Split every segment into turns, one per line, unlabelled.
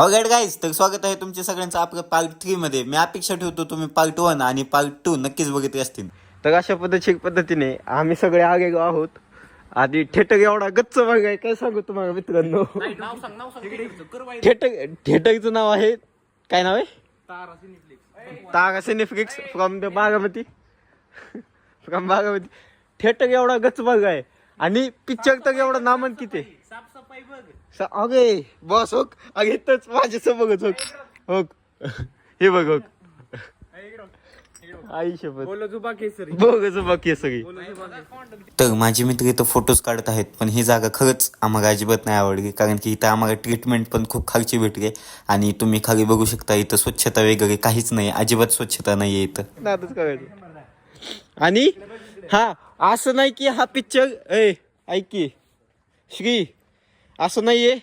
All right guys, तर स्वागत आहे तुमच्या सगळ्यांचं आपलं पार्ट 3 मध्ये. मी अपेक्षा ठेवतो तुम्ही पार्ट 1 आणि पार्ट 2 नक्कीच बघितले असतील.
तर अशा पद्धतीने आम्ही सगळे आगे आहोत. आधी थेटर एवढा गच्च भाग आहे, काय सांगू तुम्हाला मित्रांनो. थेटरचं नाव आहे, काय नाव आहे? Tara cineflix from the Baramati. From Baramati. Theatre एवढा गच्च भाग आहे आणि पिक्चर तर एवढा नामांकित आहे. अगे बस हो, अगे तरच माझ्यासमोरच हो. हे बघ हो, आई शपथ बोगजुबा केसरी.
तर माझे मित्र इथं फोटोज काढत आहेत, पण ही जागा खरंच आम्हाला अजिबात नाही आवडली, कारण की इथं आम्हाला ट्रीटमेंट पण खूप खालची भेटली. आणि तुम्ही खाली बघू शकता, इथं स्वच्छता वगैरे काहीच नाही, अजिबात स्वच्छता नाही आहे इथं.
नादच करायचं. आणि हा असं नाही की हा पिक्चर ऐक की श्री, असं नाहीये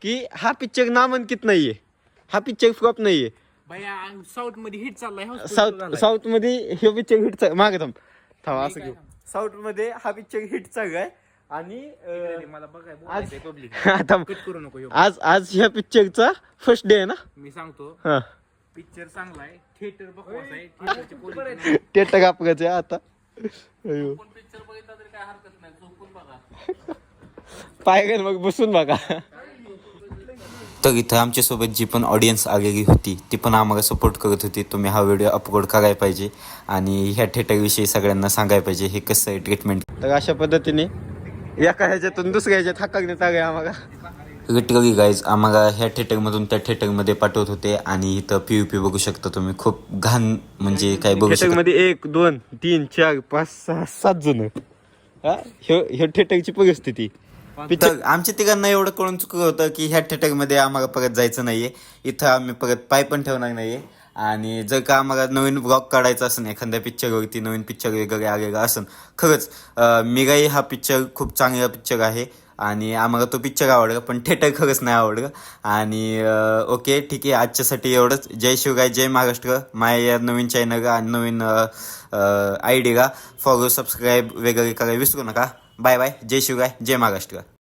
की हा पिक्चर नामांकित नाहीये, हा पिक्चर फ्लॉप नाहीये.
साऊथ मध्ये हिट चाललाय.
साऊथ मध्ये हे पिक्चर हिट मागे थांब असं घेऊ. साऊथ मध्ये हा पिक्चर हिट चाललाय आणि
मला बघाय
आता
करू नको ह्यो.
आज ह्या पिक्चरचा फर्स्ट डे आहे ना.
मी सांगतो
हा
पिक्चर चांगला आहे, थिएटर बघवायचं आहे, थिएटरची quality
टेट कापकाचे आता अयो.
पण पिक्चर बघितला तरी काय हरकत नाही, झोपून बघा.
पाय मग बसून बघा.
तर इथं आमच्यासोबत जी पण ऑडियन्स आलेली होती ती पण आम्हाला सपोर्ट करत होती. तुम्ही हा व्हिडिओ अपलोड करायला पाहिजे आणि ह्या थिएटरविषयी सगळ्यांना सांगायला पाहिजे हे कसं आहे ट्रीटमेंट.
तर अशा पद्धतीने एका ह्याच्यातून दुसऱ्या ह्याच्यात हाकण्यात आले आम्हाला.
लिटरली गाईज, आम्हाला ह्या थिएटरमधून त्या थिएटरमध्ये पाठवत होते आणि इथं PUP बघू शकता तुम्ही, खूप घाण म्हणजे काय बघू
थिएटर
शकता.
मध्ये 1 2 3 4 5 6 7 जण. हे थिएटरची परिस्थिती.
तर आमच्या तिघांना एवढं कळून चुकलं होतं की ह्या थिएटरमध्ये आम्हाला परत जायचं नाहीये, इथं आम्ही परत पाय पण ठेवणार नाहीये. आणि जर का आम्हाला नवीन ब्लॉग काढायचा असेल, एखाद्या पिक्चरवरती नवीन पिक्चर वगैरे आलेला असेल, खरंच मिराई हा पिक्चर खूप चांगला पिक्चर आहे आणि आम्हाला तो पिक्चर आवडला, पण थिएटर खरंच नाही आवडलं. आणि ओके ठीक आहे, आजच्यासाठी एवढंच. जय शिवराय, जय महाराष्ट्र. माझ्या या नवीन चॅनलला आणि नवीन आयडीला फॉलो सबस्क्राईब वगैरे करायला विसरू नका. बाय बाय, जय शिवराय, जय महाराष्ट्र.